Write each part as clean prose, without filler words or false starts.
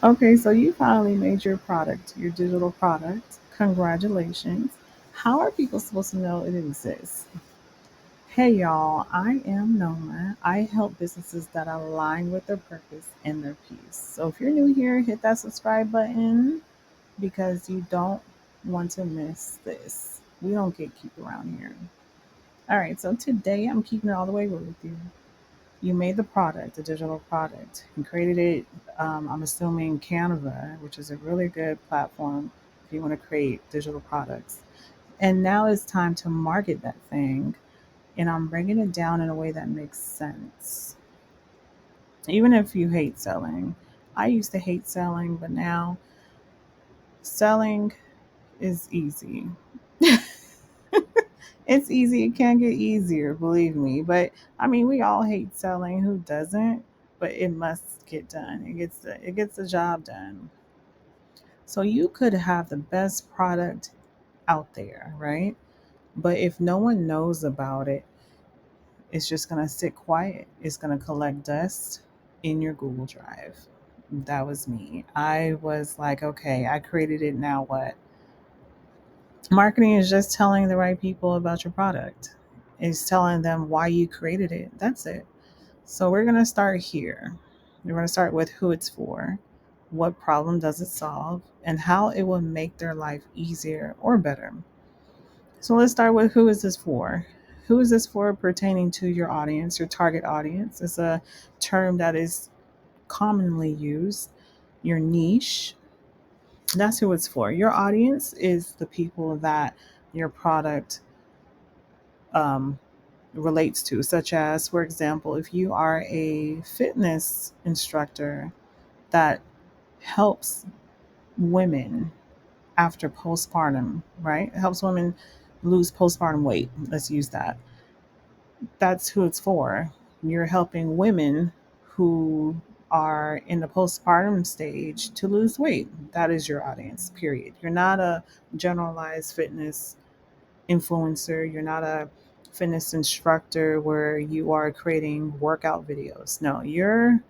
Okay, so you finally made your product, your digital product. Congratulations. How are people supposed to know it exists? Hey y'all, I am Noma. I help businesses that align with their purpose and their peace. So if you're new here, hit that subscribe button because you don't want to miss this. We don't gatekeep around here. All right, so today I'm keeping it all the way real with you. You made the product, the digital product. You created it, I'm assuming Canva, which is a really good platform if you want to create digital products. And now it's time to market that thing. And I'm bringing it down in a way that makes sense. Even if you hate selling, I used to hate selling, but now selling is easy. It's easy. It can get easier, believe me. But I mean, we all hate selling. Who doesn't? But it must get done. It gets the job done. So you could have the best product out there, right? But if no one knows about it, it's just gonna sit quiet. It's gonna collect dust in your Google Drive. That was me. I was like, okay, I created it. Now what? Marketing is just telling the right people about your product. It's telling them why you created it. That's it. So we're going to start here. We're going to start with who it's for, what problem does it solve, and how it will make their life easier or better. So let's start with who is this for? Who is this for pertaining to your audience, your target audience? It's a term that is commonly used. Your niche, that's who it's for. Your audience is the people that your product um, relates to, such as, for example, if you are a fitness instructor that helps women after postpartum, right? It helps women lose postpartum weight. Let's use that. That's who it's for. You're helping women who are in the postpartum stage to lose weight. That is your audience, period. You're not a generalized fitness influencer. You're not a fitness instructor where you are creating workout videos. No, your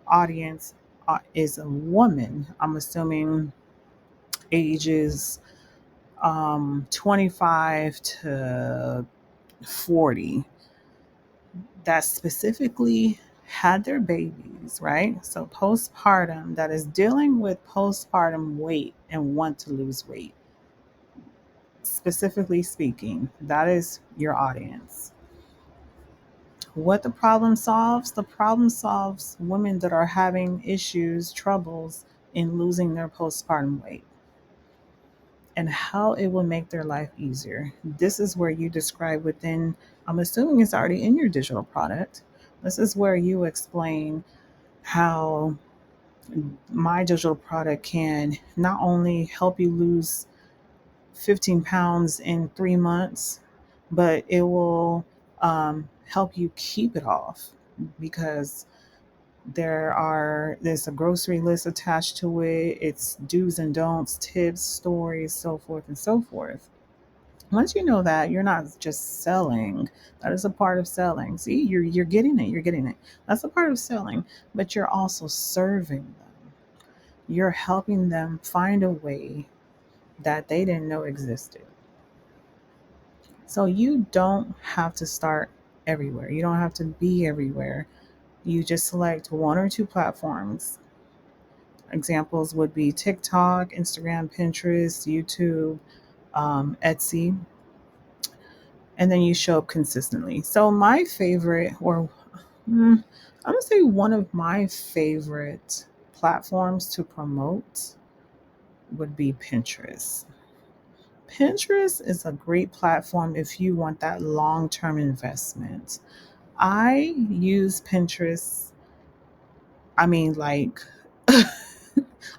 audience is a woman. I'm assuming ages 25 to 40, that specifically had their babies, right? So postpartum, that is dealing with postpartum weight and want to lose weight. Specifically speaking, that is your audience. What the problem solves women that are having issues, troubles in losing their postpartum weight, and how it will make their life easier. This is where you describe within, I'm assuming it's already in your digital product. This is where you explain how my digital product can not only help you lose 15 pounds in 3 months, but it will help you keep it off because there's a grocery list attached to it. It's do's and don'ts, tips, stories, so forth and so forth. Once you know that, you're not just selling. That is a part of selling. See, you're getting it. You're getting it. That's a part of selling, but you're also serving them. You're helping them find a way that they didn't know existed. So you don't have to start everywhere. You don't have to be everywhere. You just select one or two platforms. Examples would be TikTok, Instagram, Pinterest, YouTube, Etsy, and then you show up consistently. So my favorite, or I'm gonna say one of my favorite platforms to promote would be Pinterest. Pinterest is a great platform if you want that long term investment. I use Pinterest, I mean, like,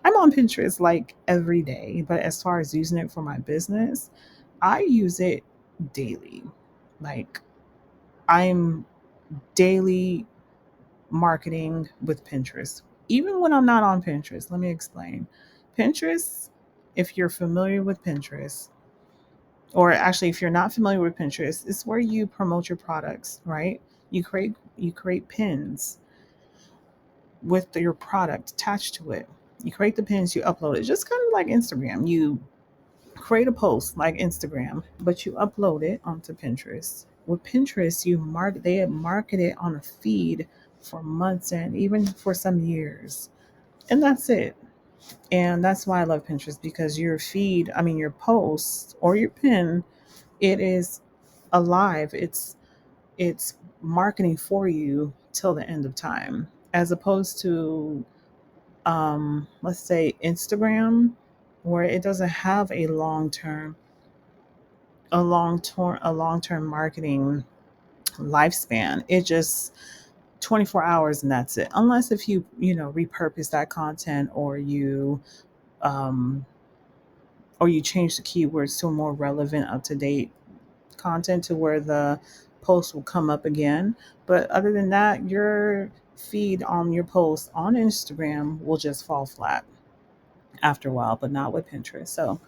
I'm on Pinterest like every day, but as far as using it for my business, I use it daily. Like, I'm daily marketing with Pinterest. Even when I'm not on Pinterest, let me explain. Pinterest, if you're familiar with Pinterest, or actually if you're not familiar with Pinterest, it's where you promote your products, right? You create pins with your product attached to it. You create the pins, you upload it, just kind of like Instagram. You create a post like Instagram, but you upload it onto Pinterest. With Pinterest, they market it on a feed for months and even for some years. And that's it. And that's why I love Pinterest, because your feed, I mean your post or your pin, it is alive. It's marketing for you till the end of time. As opposed to let's say Instagram, where it doesn't have a long term marketing lifespan. It just 24 hours and that's it. Unless if you repurpose that content, um or you change the keywords to a more relevant, up to date content to where the post will come up again. But other than that, your feed on your post on Instagram will just fall flat after a while, but not with Pinterest. So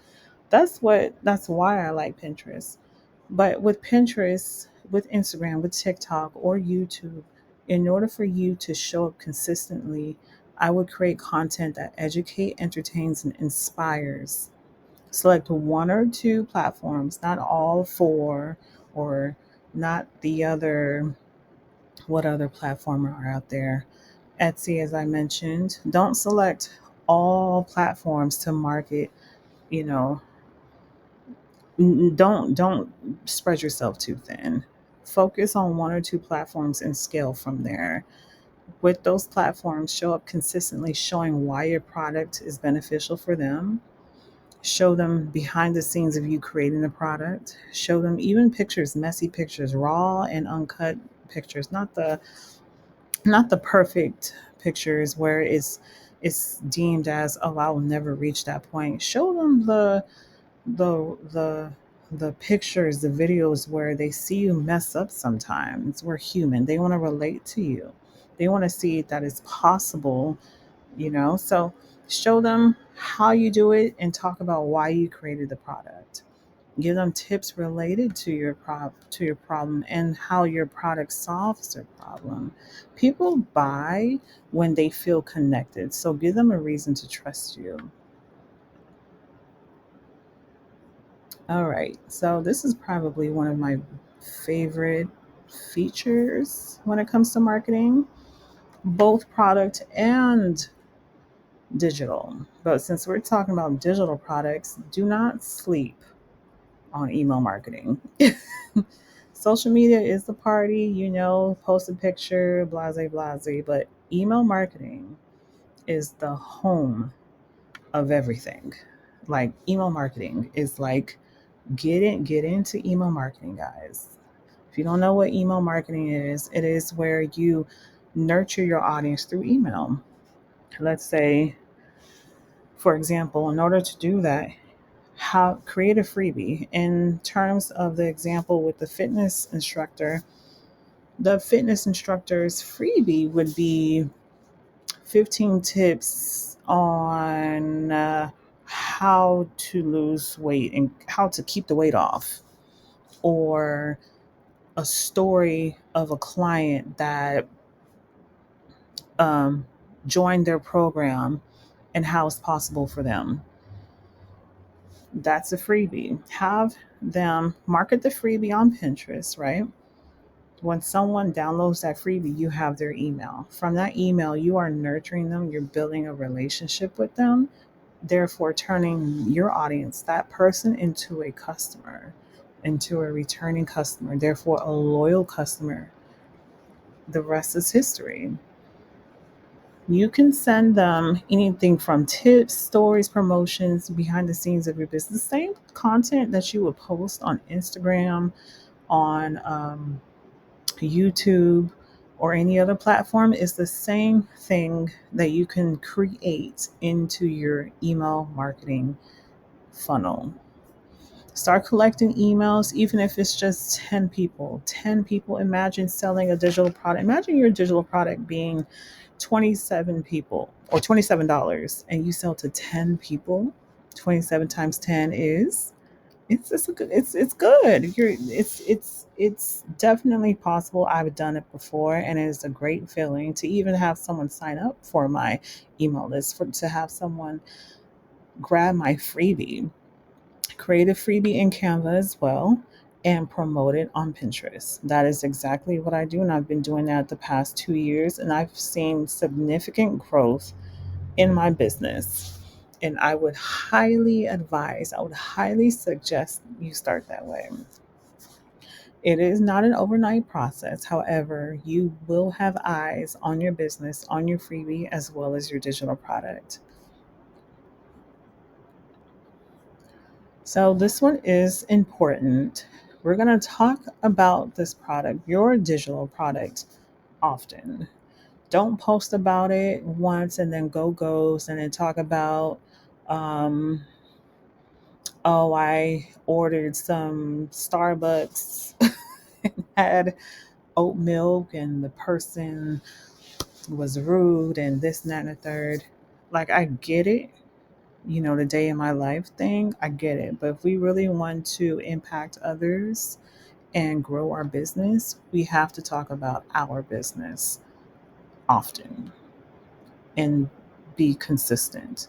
that's why I like Pinterest. But with Pinterest, with Instagram, with TikTok or YouTube, in order for you to show up consistently, I would create content that educate, entertains, and inspires. Select one or two platforms, not all four, or not the other. What other platform are out there? Etsy, as I mentioned. Don't select all platforms to market. You know, don't spread yourself too thin. Focus on one or two platforms and scale from there. With those platforms, show up consistently, showing why your product is beneficial for them. Show them behind the scenes of you creating the product. Show them even pictures, messy pictures, raw and uncut pictures, not the perfect pictures where it's deemed as, oh, I will never reach that point. Show them the the the pictures, the videos where they see you mess up sometimes. We're human. They want to relate to you. They want to see that it's possible. So show them how you do it and talk about why you created the product. Give them tips related to your problem and how your product solves their problem. People buy when they feel connected. So give them a reason to trust you. All right. So this is probably one of my favorite features when it comes to marketing, both product and digital. But since we're talking about digital products, do not sleep on email marketing. Social media is the party, post a picture, blase, blase, but email marketing is the home of everything. Like email marketing is like get into email marketing, guys. If you don't know what email marketing is, it is where you nurture your audience through email. Let's say, for example, in order to do that, how create a freebie. In terms of the example with the fitness instructor's freebie would be 15 tips on how to lose weight and how to keep the weight off, or a story of a client that um, joined their program and how it's possible for them. That's a freebie. Have them market the freebie on Pinterest, right? When someone downloads that freebie, you have their email. From that email, you are nurturing them, you're building a relationship with them, therefore turning your audience, that person, into a customer, into a returning customer, therefore a loyal customer. The rest is history. You can send them anything from tips, stories, promotions, behind the scenes of your business. The same content that you would post on Instagram, on YouTube, or any other platform is the same thing that you can create into your email marketing funnel. Start collecting emails, even if it's just 10 people. 10 people. Imagine selling a digital product. Imagine your digital product being 27 people or $27 and you sell to 10 people. 27 times 10 is it's good. It's definitely possible. I've done it before, and it is a great feeling to even have someone sign up for my email list, for to have someone grab my freebie, create a freebie in Canva as well, and promote it on Pinterest. That is exactly what I do, and I've been doing that the past 2 years, and I've seen significant growth in my business. And I would highly suggest you start that way. It is not an overnight process. However, you will have eyes on your business, on your freebie, as well as your digital product. So, this one is important. We're going to talk about this product, your digital product, often. Don't post about it once and then go ghost and then talk about, um, oh, I ordered some Starbucks, had oat milk, and the person was rude, and this, and that, and the third. Like, I get it, the day in my life thing, I get it. But if we really want to impact others and grow our business, we have to talk about our business often and be consistent.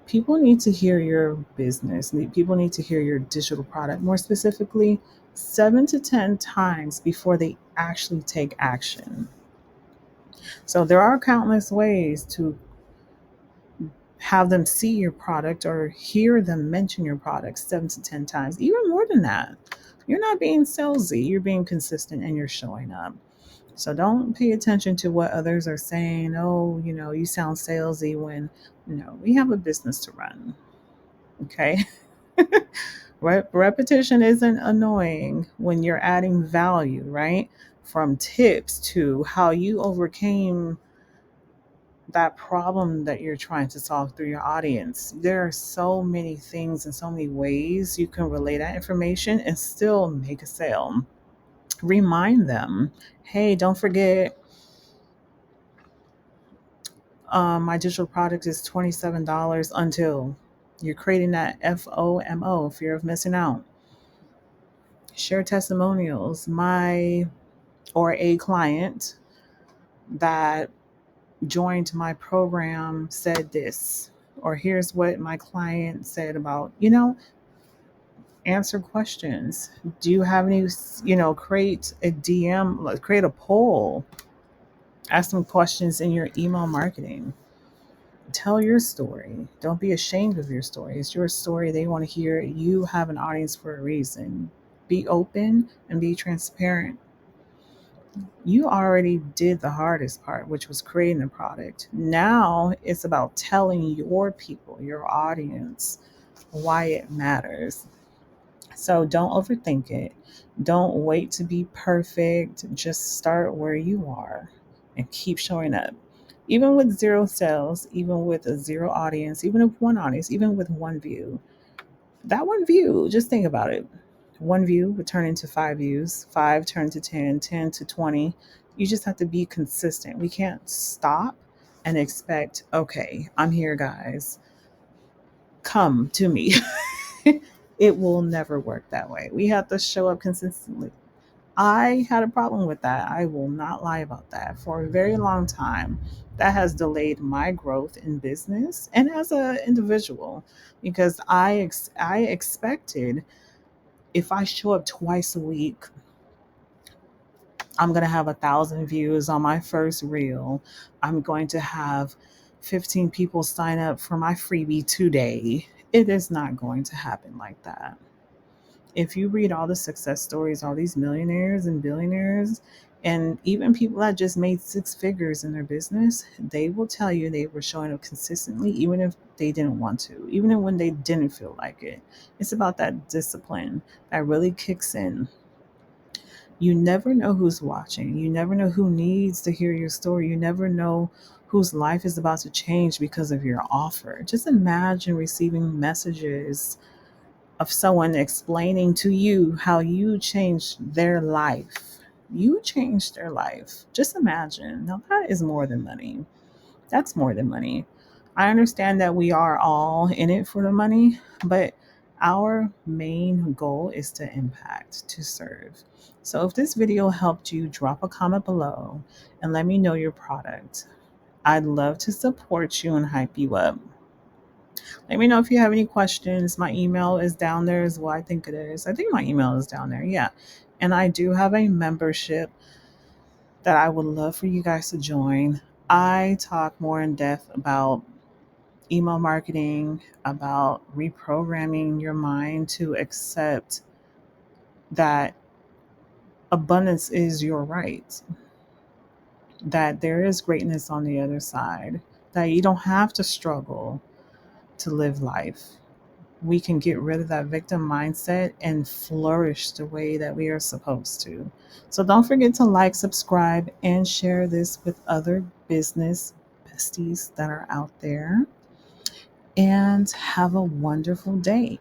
People need to hear your business. People need to hear your digital product, more specifically, 7 to 10 times before they actually take action. So there are countless ways to have them see your product or hear them mention your product 7 to 10 times, even more than that. You're not being salesy, you're being consistent and you're showing up. So don't pay attention to what others are saying. Oh, you sound salesy when, we have a business to run. Okay. Repetition isn't annoying when you're adding value, right? From tips to how you overcame that problem that you're trying to solve through your audience. There are so many things and so many ways you can relay that information and still make a sale. Remind them, hey, don't forget, my digital product is $27 until you're creating that FOMO, fear of missing out. Share testimonials. My or a client that joined my program said this, or here's what my client said about, answer questions. Do you have any, create a DM, create a poll, ask some questions in your email marketing. Tell your story. Don't be ashamed of your story. It's your story. They want to hear it. You have an audience for a reason. Be open and be transparent. You already did the hardest part, which was creating a product. Now it's about telling your people, your audience, why it matters. So don't overthink it. Don't wait to be perfect. Just start where you are and keep showing up. Even with zero sales, even with a zero audience, even with one audience, even with one view. That one view, just think about it. One view would turn into 5 views, five turn to 10, 10 to 20. You just have to be consistent. We can't stop and expect, okay, I'm here, guys. Come to me. It will never work that way. We have to show up consistently. I had a problem with that. I will not lie about that. For a very long time, that has delayed my growth in business and as an individual because I expected if I show up twice a week, I'm going to have 1,000 views on my first reel. I'm going to have 15 people sign up for my freebie today. It is not going to happen like that. If you read all the success stories, all these millionaires and billionaires, and even people that just made 6 figures in their business, they will tell you they were showing up consistently, even if they didn't want to, even when they didn't feel like it. It's about that discipline that really kicks in. You never know who's watching. You never know who needs to hear your story. You never know whose life is about to change because of your offer. Just imagine receiving messages of someone explaining to you how you changed their life. You changed their life. Just imagine. Now, that is more than money. That's more than money. I understand that we are all in it for the money, but Our main goal is to impact, to serve. So if this video helped you, drop a comment below and let me know your product. I'd love to support you and hype you up. Let me know if you have any questions. My email is down there as well. I think it is. I think my email is down there. Yeah. And I do have a membership that I would love for you guys to join. I talk more in depth about email marketing, about reprogramming your mind to accept that abundance is your right, that there is greatness on the other side, that you don't have to struggle to live life. We can get rid of that victim mindset and flourish the way that we are supposed to. So don't forget to like, subscribe, and share this with other business besties that are out there. And have a wonderful day.